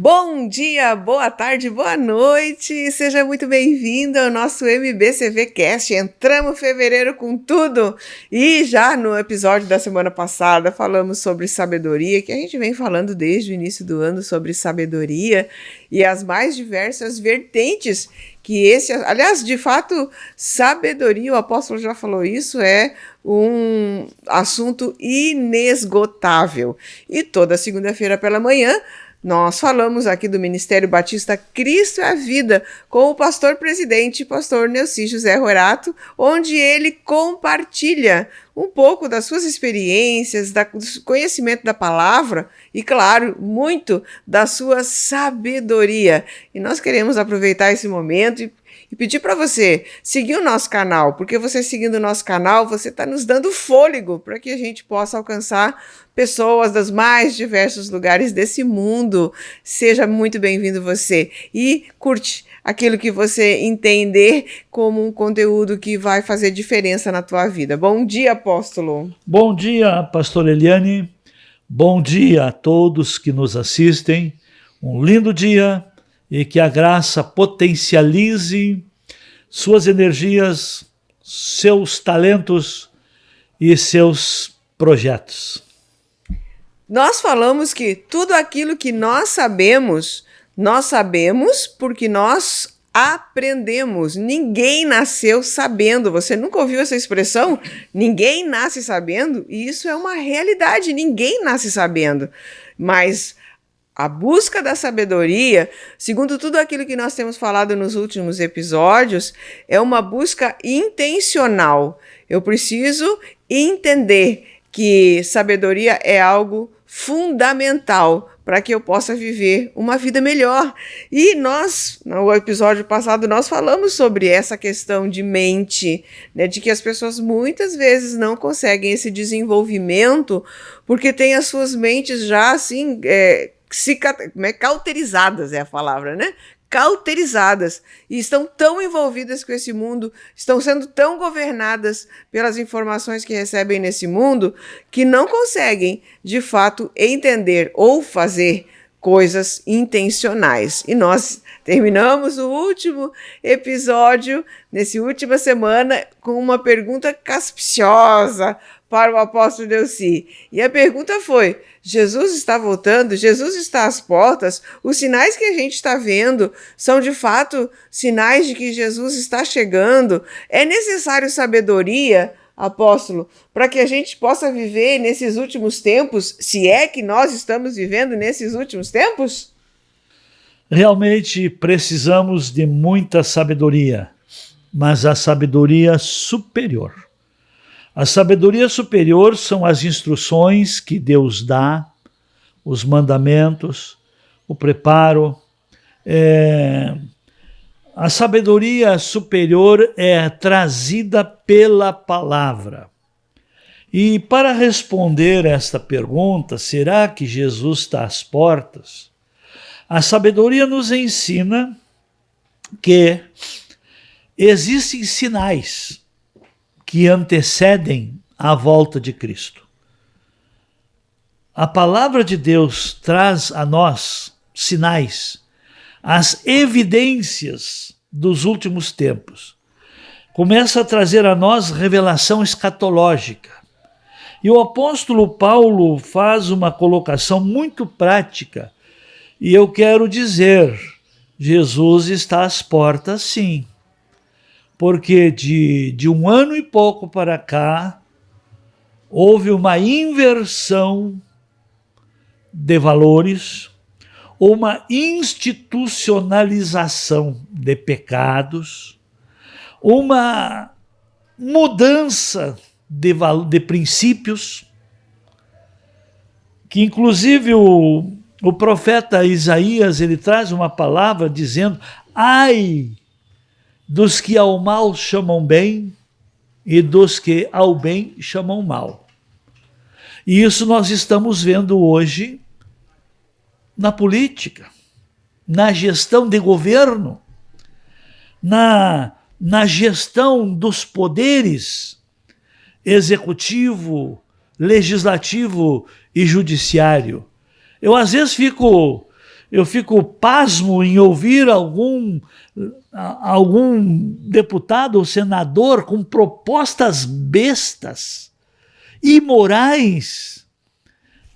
Bom dia, boa tarde, boa noite, seja muito bem-vindo ao nosso MBCV Cast. Entramos fevereiro com tudo e já no episódio da semana passada falamos sobre sabedoria, que a gente vem falando desde o início do ano sobre sabedoria e as mais diversas vertentes que aliás, de fato, sabedoria, o apóstolo já falou isso, é um assunto inesgotável. E toda segunda-feira pela manhã, nós falamos aqui do Ministério Batista Cristo é a Vida com o pastor-presidente, pastor Neuci José Rorato, onde ele compartilha um pouco das suas experiências, do conhecimento da palavra e, claro, muito da sua sabedoria. E nós queremos aproveitar esse momento e pedir para você seguir o nosso canal, porque você seguindo o nosso canal, você está nos dando fôlego para que a gente possa alcançar pessoas dos mais diversos lugares desse mundo. Seja muito bem-vindo você e curte aquilo que você entender como um conteúdo que vai fazer diferença na tua vida. Bom dia, apóstolo. Bom dia, pastor Eliane. Bom dia a todos que nos assistem. Um lindo dia e que a graça potencialize suas energias, seus talentos e seus projetos. Nós falamos que tudo aquilo que nós sabemos porque nós aprendemos. Ninguém nasceu sabendo. Você nunca ouviu essa expressão? Ninguém nasce sabendo, e isso é uma realidade. Ninguém nasce sabendo. Mas a busca da sabedoria, segundo tudo aquilo que nós temos falado nos últimos episódios, é uma busca intencional. Eu preciso entender que sabedoria é algo fundamental para que eu possa viver uma vida melhor. E nós, no episódio passado, nós falamos sobre essa questão de mente, né, de que as pessoas muitas vezes não conseguem esse desenvolvimento porque têm as suas mentes já assim, cauterizadas é a palavra, né? Cauterizadas, e estão tão envolvidas com esse mundo, estão sendo tão governadas pelas informações que recebem nesse mundo, que não conseguem, de fato, entender ou fazer coisas intencionais. E nós terminamos o último episódio, nessa última semana, com uma pergunta capciosa para o apóstolo Neuci. E a pergunta foi: Jesus está voltando? Jesus está às portas? Os sinais que a gente está vendo são de fato sinais de que Jesus está chegando? É necessário sabedoria, apóstolo, para que a gente possa viver nesses últimos tempos, se é que nós estamos vivendo nesses últimos tempos? Realmente precisamos de muita sabedoria, mas a sabedoria superior. A sabedoria superior são as instruções que Deus dá, os mandamentos, o preparo. A sabedoria superior é trazida pela palavra. E para responder esta pergunta, será que Jesus está às portas? A sabedoria nos ensina que existem sinais que antecedem a volta de Cristo. A palavra de Deus traz a nós sinais, as evidências dos últimos tempos. Começa a trazer a nós revelação escatológica. E o apóstolo Paulo faz uma colocação muito prática, e eu quero dizer, Jesus está às portas, sim. Porque de um ano e pouco para cá, houve uma inversão de valores, uma institucionalização de pecados, uma mudança de princípios, que inclusive o profeta Isaías, ele traz uma palavra dizendo: ai dos que ao mal chamam bem e dos que ao bem chamam mal. E isso nós estamos vendo hoje na política, na gestão de governo, na gestão dos poderes executivo, legislativo e judiciário. Eu às vezes fico eu fico pasmo em ouvir algum deputado ou senador com propostas bestas, imorais,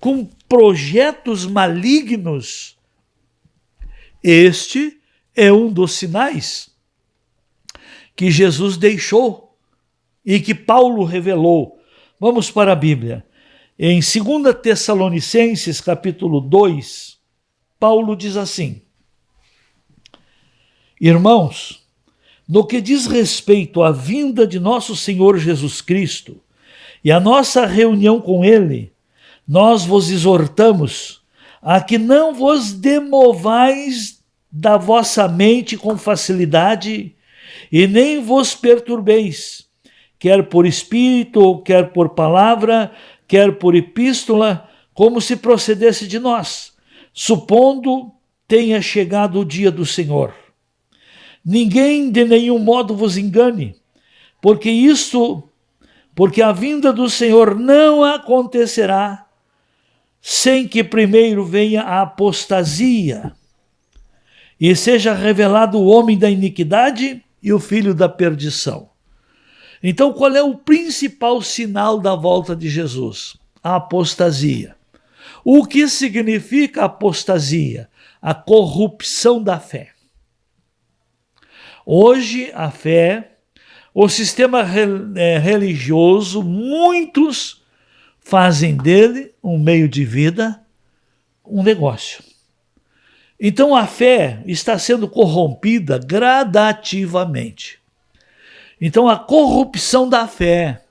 com projetos malignos. Este é um dos sinais que Jesus deixou e que Paulo revelou. Vamos para a Bíblia. Em 2 Tessalonicenses, capítulo 2, Paulo diz assim: Irmãos, no que diz respeito à vinda de nosso Senhor Jesus Cristo e à nossa reunião com Ele, nós vos exortamos a que não vos demovais da vossa mente com facilidade e nem vos perturbeis, quer por espírito, quer por palavra, quer por epístola, como se procedesse de nós, supondo tenha chegado o dia do Senhor. Ninguém de nenhum modo vos engane, porque a vinda do Senhor não acontecerá sem que primeiro venha a apostasia e seja revelado o homem da iniquidade e o filho da perdição. Então, qual é o principal sinal da volta de Jesus? A apostasia. O que significa apostasia? A corrupção da fé. Hoje, a fé, o sistema religioso, muitos fazem dele um meio de vida, um negócio. Então, a fé está sendo corrompida gradativamente. Então, a corrupção da fé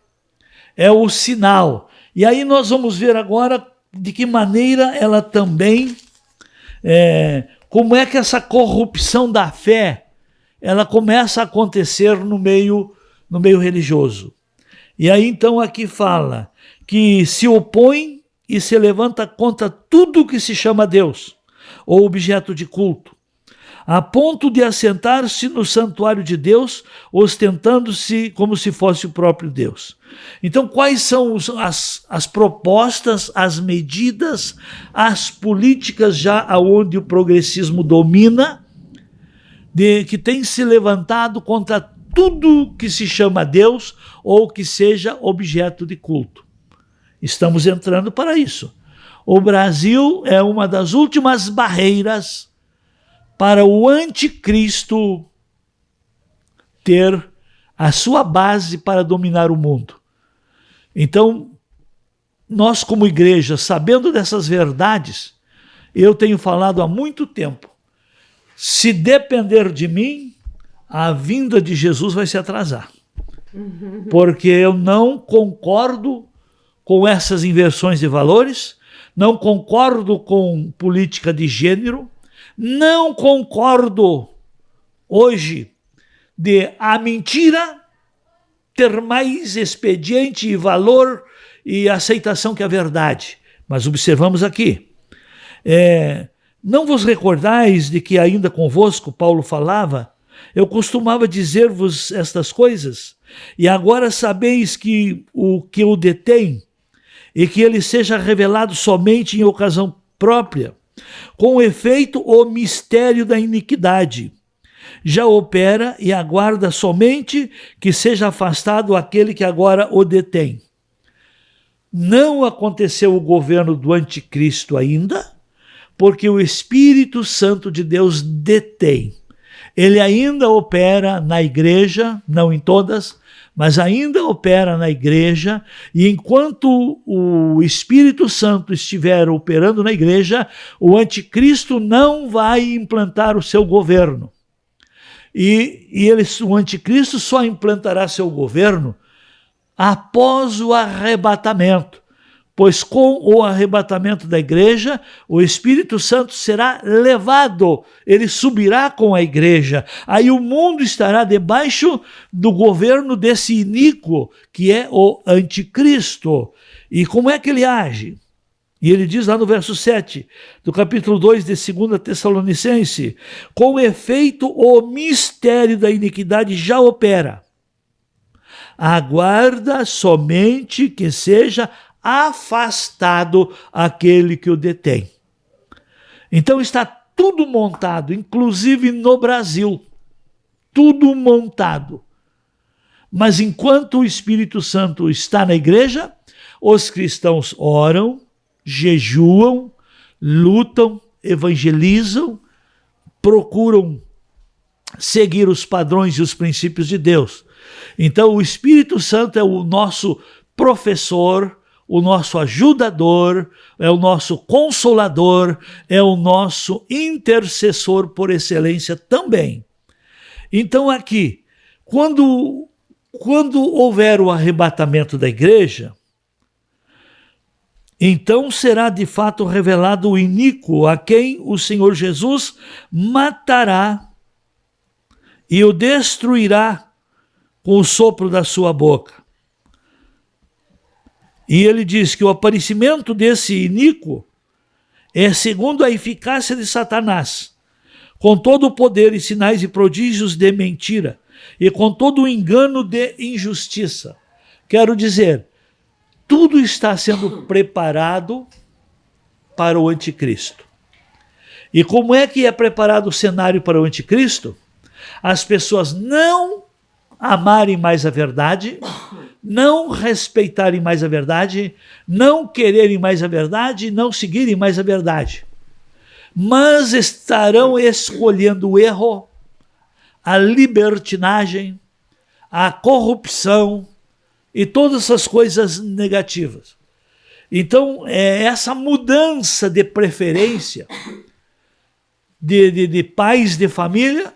é o sinal. E aí nós vamos ver agora de que maneira ela também, como é que essa corrupção da fé, ela começa a acontecer no meio religioso. E aí então aqui fala que se opõe e se levanta contra tudo que se chama Deus, ou objeto de culto, a ponto de assentar-se no santuário de Deus, ostentando-se como se fosse o próprio Deus. Então, quais são as propostas, as medidas, as políticas já aonde o progressismo domina, que tem se levantado contra tudo que se chama Deus ou que seja objeto de culto? Estamos entrando para isso. O Brasil é uma das últimas barreiras para o anticristo ter a sua base para dominar o mundo. Então, nós como igreja, sabendo dessas verdades, eu tenho falado há muito tempo, se depender de mim, a vinda de Jesus vai se atrasar. Porque eu não concordo com essas inversões de valores, não concordo com política de gênero, não concordo hoje de a mentira ter mais expediente e valor e aceitação que a verdade. Mas observamos aqui, não vos recordais de que ainda convosco Paulo falava? Eu costumava dizer-vos estas coisas, e agora sabeis que o detém, e que ele seja revelado somente em ocasião própria. Com efeito, o mistério da iniquidade já opera e aguarda somente que seja afastado aquele que agora o detém. Não aconteceu o governo do anticristo ainda, porque o Espírito Santo de Deus detém. Ele ainda opera na igreja, não em todas, mas ainda opera na igreja, e enquanto o Espírito Santo estiver operando na igreja, o anticristo não vai implantar o seu governo. O anticristo só implantará seu governo após o arrebatamento, pois com o arrebatamento da igreja, o Espírito Santo será levado, ele subirá com a igreja. Aí o mundo estará debaixo do governo desse iníquo, que é o anticristo. E como é que ele age? E ele diz lá no verso 7, do capítulo 2 de 2 Tessalonicenses: com efeito o mistério da iniquidade já opera. Aguarda somente que seja afastado aquele que o detém. Então está tudo montado, inclusive no Brasil. Tudo montado. Mas enquanto o Espírito Santo está na igreja, os cristãos oram, jejuam, lutam, evangelizam, procuram seguir os padrões e os princípios de Deus. Então o Espírito Santo é o nosso professor, o nosso ajudador, é o nosso consolador, é o nosso intercessor por excelência também. Então aqui, quando houver o arrebatamento da igreja, então será de fato revelado o iníquo, a quem o Senhor Jesus matará e o destruirá com o sopro da sua boca. E ele diz que o aparecimento desse iníquo é segundo a eficácia de Satanás, com todo o poder e sinais e prodígios de mentira, e com todo o engano de injustiça. Quero dizer, tudo está sendo preparado para o anticristo. E como é que é preparado o cenário para o anticristo? As pessoas não amarem mais a verdade, não respeitarem mais a verdade, não quererem mais a verdade, não seguirem mais a verdade. Mas estarão escolhendo o erro, a libertinagem, a corrupção e todas essas coisas negativas. Então, essa mudança de preferência de pais de família,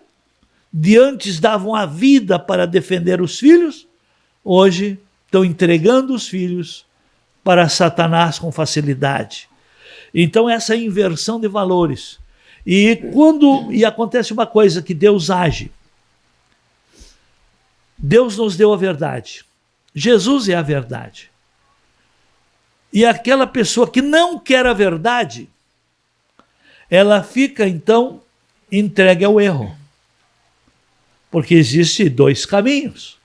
de antes davam a vida para defender os filhos, hoje estão entregando os filhos para Satanás com facilidade. Então essa inversão de valores. E acontece uma coisa, que Deus age. Deus nos deu a verdade. Jesus é a verdade. E aquela pessoa que não quer a verdade, ela fica então entregue ao erro. Porque existem dois caminhos,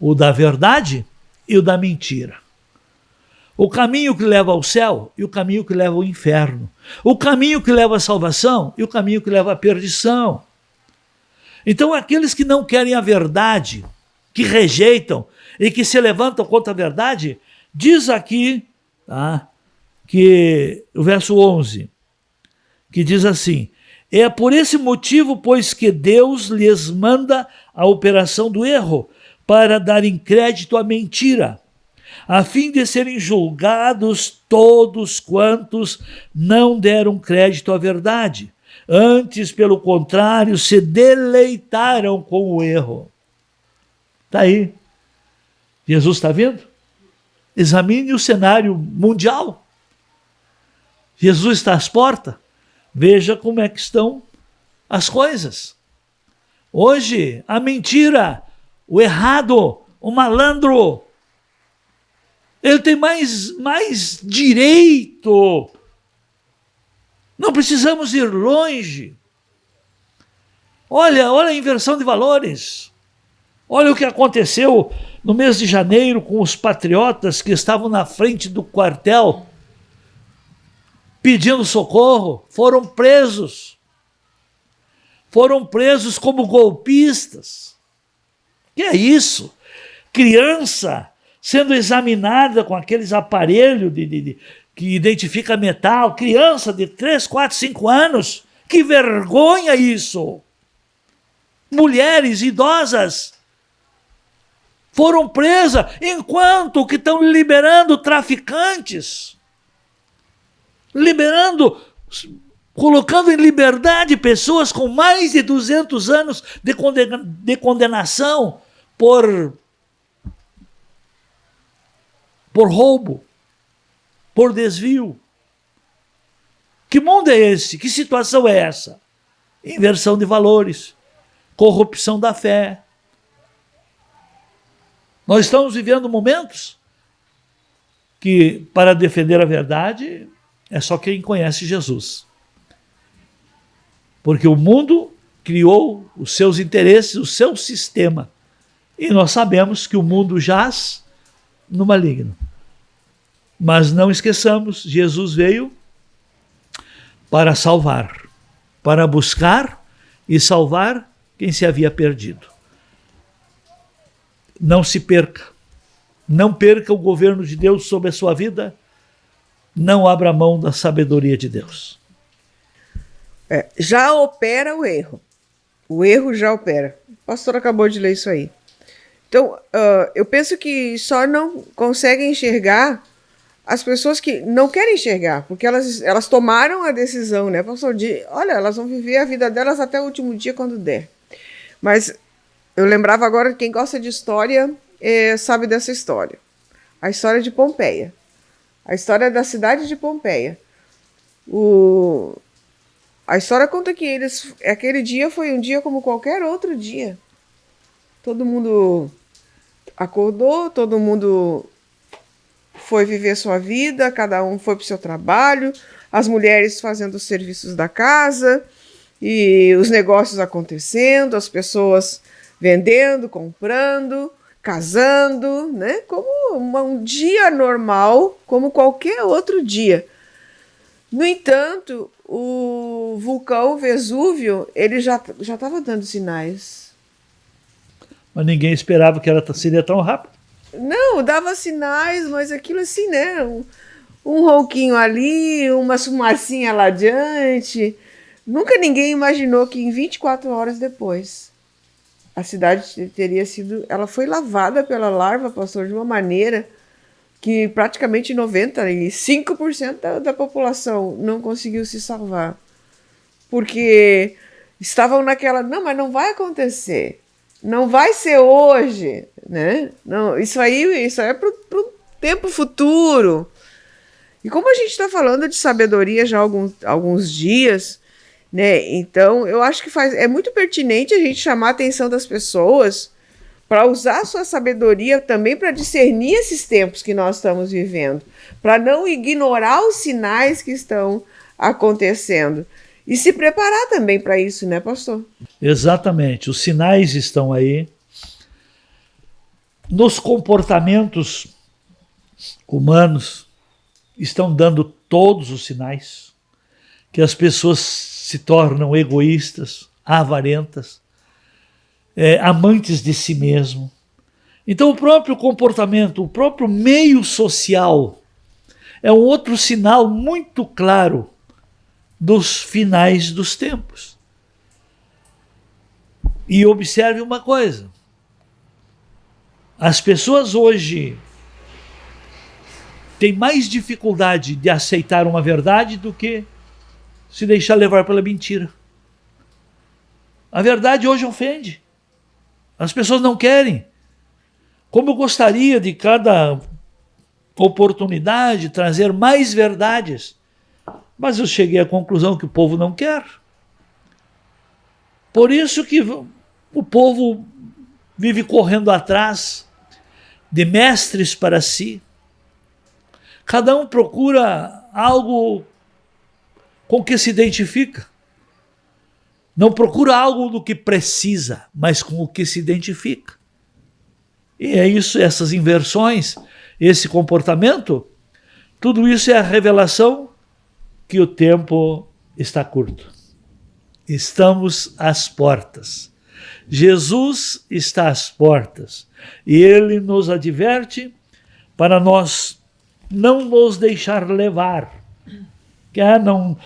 o da verdade e o da mentira. O caminho que leva ao céu e o caminho que leva ao inferno. O caminho que leva à salvação e o caminho que leva à perdição. Então aqueles que não querem a verdade, que rejeitam e que se levantam contra a verdade, diz aqui, que o verso 11, que diz assim: é por esse motivo, pois, que Deus lhes manda a operação do erro, para darem crédito à mentira, a fim de serem julgados todos quantos não deram crédito à verdade. Antes, pelo contrário, se deleitaram com o erro. Está aí. Jesus está vendo? Examine o cenário mundial. Jesus está às portas. Veja como é que estão as coisas. Hoje, a mentira, o errado, o malandro, ele tem mais direito. Não precisamos ir longe. Olha a inversão de valores. Olha o que aconteceu no mês de janeiro com os patriotas que estavam na frente do quartel pedindo socorro, foram presos como golpistas. Que é isso? Criança sendo examinada com aqueles aparelhos que identifica metal, criança de 3, 4, 5 anos, que vergonha isso! Mulheres idosas foram presas, enquanto que estão liberando traficantes, colocando em liberdade pessoas com mais de 200 anos de condenação por roubo, por desvio. Que mundo é esse? Que situação é essa? Inversão de valores, corrupção da fé. Nós estamos vivendo momentos que, para defender a verdade, é só quem conhece Jesus. Porque o mundo criou os seus interesses, o seu sistema. E nós sabemos que o mundo jaz no maligno. Mas não esqueçamos, Jesus veio para salvar. para buscar e salvar quem se havia perdido. Não se perca. Não perca o governo de Deus sobre a sua vida. Não abra mão da sabedoria de Deus. Já opera o erro. O erro já opera. O pastor acabou de ler isso aí. Então, eu penso que só não conseguem enxergar as pessoas que não querem enxergar, porque elas tomaram a decisão, né, pastor? Olha, elas vão viver a vida delas até o último dia quando der. Mas eu lembrava agora, quem gosta de história sabe dessa história. A história de Pompeia. A história da cidade de Pompeia. A história conta que aquele dia foi um dia como qualquer outro dia. Todo mundo acordou, todo mundo foi viver sua vida, cada um foi para o seu trabalho, as mulheres fazendo os serviços da casa, e os negócios acontecendo, as pessoas vendendo, comprando, casando, né? Como um dia normal, como qualquer outro dia. No entanto, o vulcão Vesúvio, ele já estava dando sinais. Mas ninguém esperava que ela seria tão rápido. Não, dava sinais, mas aquilo assim, né? Um ronquinho ali, uma fumacinha lá adiante. Nunca ninguém imaginou que em 24 horas depois a cidade teria sido... Ela foi lavada pela larva, pastor, de uma maneira que praticamente 95% da população não conseguiu se salvar. Porque estavam naquela... Não, mas não vai acontecer. Não vai ser hoje, né? Não, isso aí é para o tempo futuro. E como a gente está falando de sabedoria já há alguns dias, né? Então, eu acho que é muito pertinente a gente chamar a atenção das pessoas para usar a sua sabedoria também para discernir esses tempos que nós estamos vivendo, para não ignorar os sinais que estão acontecendo. E se preparar também para isso, né, pastor? Exatamente. Os sinais estão aí. Nos comportamentos humanos estão dando todos os sinais que as pessoas se tornam egoístas, avarentas, amantes de si mesmo. Então o próprio comportamento, o próprio meio social é um outro sinal muito claro dos finais dos tempos. E observe uma coisa. As pessoas hoje têm mais dificuldade de aceitar uma verdade do que se deixar levar pela mentira. A verdade hoje ofende. As pessoas não querem. Como eu gostaria de cada oportunidade trazer mais verdades, mas eu cheguei à conclusão que o povo não quer. Por isso que o povo vive correndo atrás de mestres para si. Cada um procura algo com que se identifica. Não procura algo do que precisa, mas com o que se identifica. E é isso, essas inversões, esse comportamento, tudo isso é a revelação que o tempo está curto. Estamos às portas. Jesus está às portas. E ele nos adverte para nós não nos deixar levar. Que não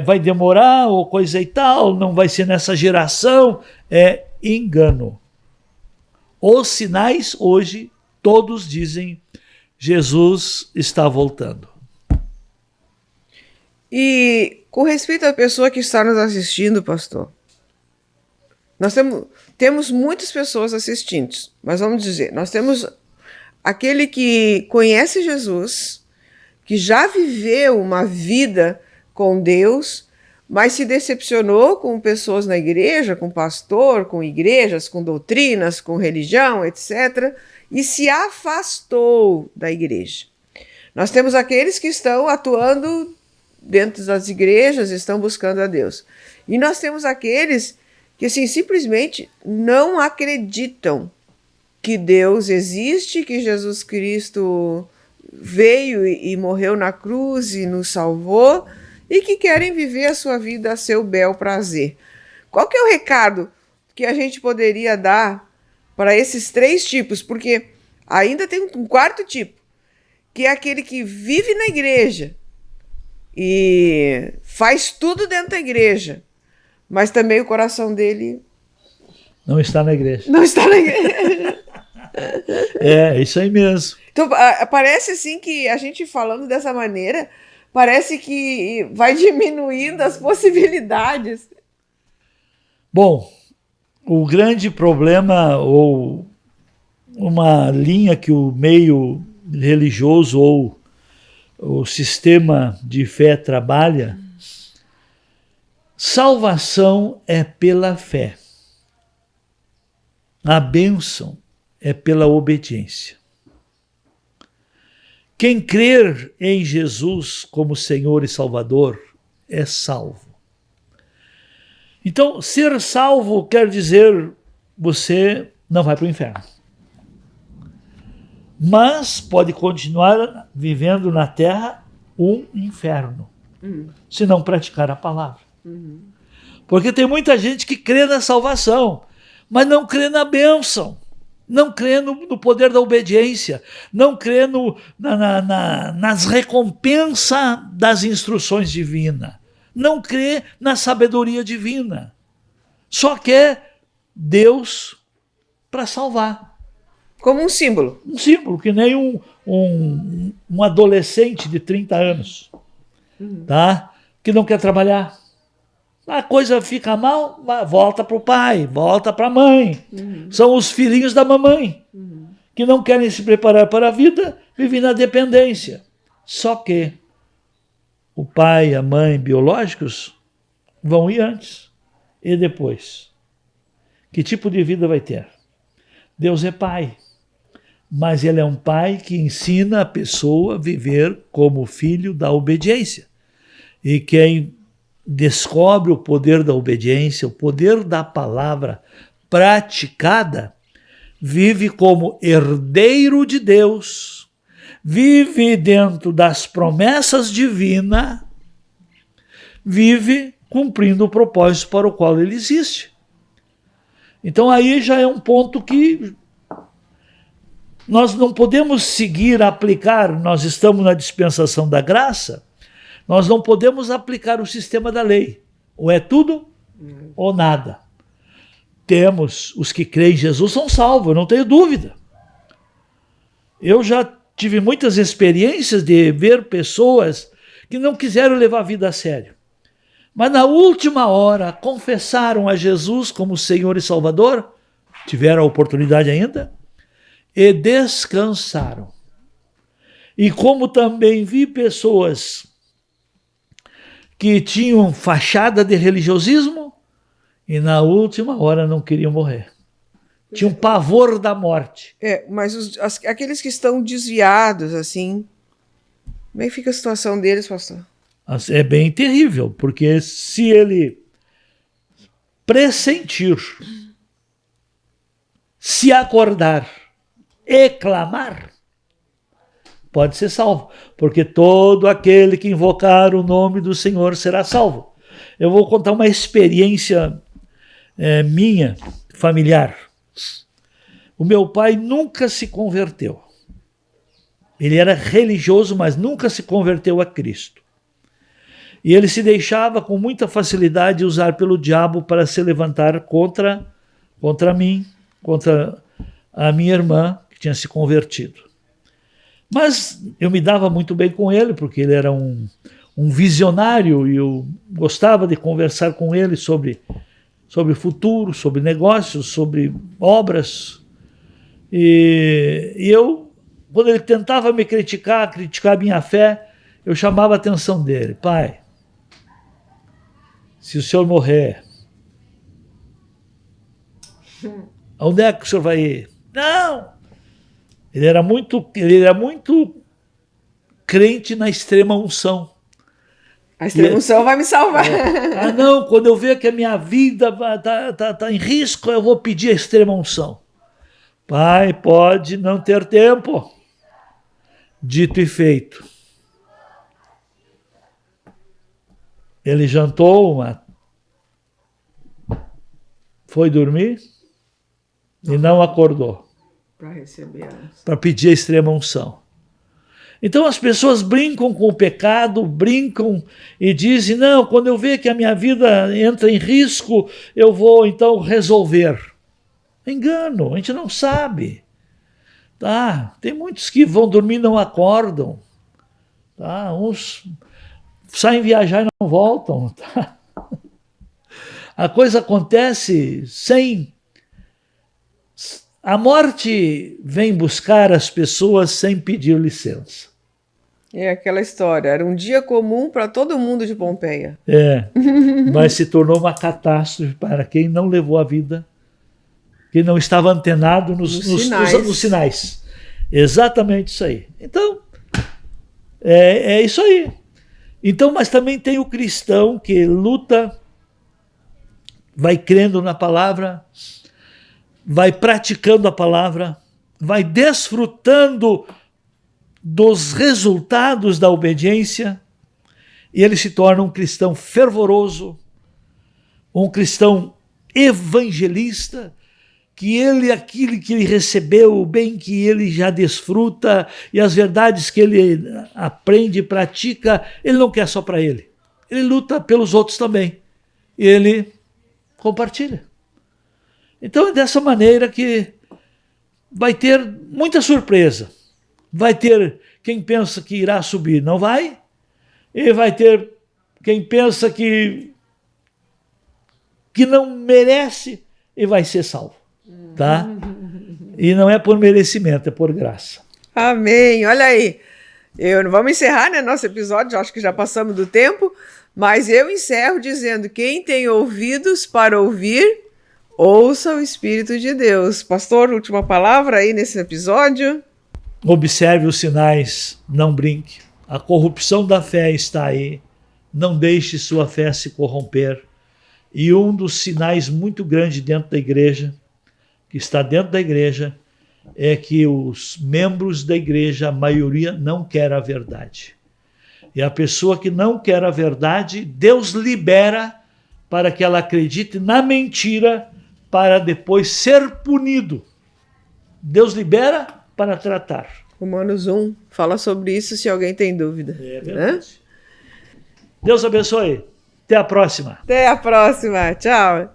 vai demorar ou coisa e tal, não vai ser nessa geração. É engano. Os sinais hoje, todos dizem, Jesus está voltando. E com respeito à pessoa que está nos assistindo, pastor, nós temos muitas pessoas assistindo, mas vamos dizer, nós temos aquele que conhece Jesus, que já viveu uma vida com Deus, mas se decepcionou com pessoas na igreja, com pastor, com igrejas, com doutrinas, com religião, etc., e se afastou da igreja. Nós temos aqueles que estão atuando dentro das igrejas, estão buscando a Deus. E nós temos aqueles que assim, simplesmente não acreditam que Deus existe, que Jesus Cristo veio e morreu na cruz e nos salvou, e que querem viver a sua vida a seu bel prazer. Qual que é o recado que a gente poderia dar para esses 3 tipos? Porque ainda tem um 4º tipo, que é aquele que vive na igreja e faz tudo dentro da igreja, mas também o coração dele não está na igreja. Não está na igreja. É isso aí mesmo. Então, parece assim que a gente falando dessa maneira, parece que vai diminuindo as possibilidades. Bom, o grande problema, ou uma linha que o meio religioso ou o sistema de fé trabalha, salvação é pela fé. A bênção é pela obediência. Quem crer em Jesus como Senhor e Salvador é salvo. Então, ser salvo quer dizer você não vai para o inferno. Mas pode continuar vivendo na terra um inferno, se não praticar a palavra. Porque tem muita gente que crê na salvação, mas não crê na bênção, não crê no poder da obediência, não crê nas recompensas das instruções divinas, não crê na sabedoria divina. Só quer Deus para salvar. Como um símbolo. Um símbolo, que nem um adolescente de 30 anos, tá? Que não quer trabalhar. A coisa fica mal, volta para o pai, volta para a mãe. São os filhinhos da mamãe, que não querem se preparar para a vida, vivem na dependência. Só que o pai e a mãe biológicos vão ir antes e depois. Que tipo de vida vai ter? Deus é pai, mas ele é um pai que ensina a pessoa a viver como filho da obediência. E quem descobre o poder da obediência, o poder da palavra praticada, vive como herdeiro de Deus, vive dentro das promessas divinas, vive cumprindo o propósito para o qual ele existe. Então aí já é um ponto que nós não podemos seguir, aplicar, nós estamos na dispensação da graça, nós não podemos aplicar o sistema da lei. Ou é tudo ou nada. Temos, os que creem em Jesus são salvos, eu não tenho dúvida. Eu já tive muitas experiências de ver pessoas que não quiseram levar a vida a sério. Mas na última hora confessaram a Jesus como Senhor e Salvador, tiveram a oportunidade ainda, e descansaram. E como também vi pessoas que tinham fachada de religiosismo e na última hora não queriam morrer. Tinham pavor da morte. Mas aqueles que estão desviados, assim, como é que fica a situação deles, pastor? É bem terrível, porque se ele pressentir, se acordar e clamar, pode ser salvo, porque todo aquele que invocar o nome do Senhor será salvo. Eu vou contar uma experiência minha, familiar. O meu pai nunca se converteu. Ele era religioso, mas nunca se converteu a Cristo. E ele se deixava com muita facilidade usar pelo diabo para se levantar contra mim, contra a minha irmã, que tinha se convertido. Mas eu me dava muito bem com ele, porque ele era um visionário e eu gostava de conversar com ele sobre o futuro, sobre negócios, sobre obras. E eu, quando ele tentava me criticar a minha fé, eu chamava a atenção dele. Pai, se o senhor morrer, aonde é que o senhor vai ir? Não! Ele era muito crente na extrema unção. A extrema unção vai me salvar. Não, quando eu ver que a minha vida está em risco, eu vou pedir a extrema unção. Pai, pode não ter tempo. Dito e feito. Ele jantou, foi dormir e não acordou para pedir a extrema unção. Então as pessoas brincam com o pecado, brincam e dizem, não, quando eu ver que a minha vida entra em risco, eu vou então resolver. Engano, a gente não sabe. Tá? Tem muitos que vão dormir e não acordam. Tá? Uns saem viajar e não voltam. Tá? A coisa acontece sem... A morte vem buscar as pessoas sem pedir licença. É aquela história, era um dia comum para todo mundo de Pompeia. Mas se tornou uma catástrofe para quem não levou a vida, quem não estava antenado nos sinais. Exatamente isso aí. Então, é isso aí. Então, mas também tem o cristão que luta, vai crendo na palavra, vai praticando a palavra, vai desfrutando dos resultados da obediência, e ele se torna um cristão fervoroso, um cristão evangelista, que aquilo que ele recebeu, o bem que ele já desfruta, e as verdades que ele aprende e pratica, ele não quer só para ele. Ele luta pelos outros também. E ele compartilha. Então é dessa maneira que vai ter muita surpresa. Vai ter quem pensa que irá subir, não vai. E vai ter quem pensa que não merece e vai ser salvo. Tá? E não é por merecimento, é por graça. Amém. Olha aí. Vamos encerrar, né, nosso episódio, acho que já passamos do tempo, mas eu encerro dizendo, quem tem ouvidos para ouvir, ouça o Espírito de Deus. Pastor, última palavra aí nesse episódio. Observe os sinais, não brinque. A corrupção da fé está aí. Não deixe sua fé se corromper. E um dos sinais muito grandes dentro da igreja, que está dentro da igreja, é que os membros da igreja, a maioria, não quer a verdade. E a pessoa que não quer a verdade, Deus libera para que ela acredite na mentira, para depois ser punido. Deus libera para tratar. Romanos 1 fala sobre isso, se alguém tem dúvida. É verdade. Né? Deus abençoe. Até a próxima. Até a próxima. Tchau.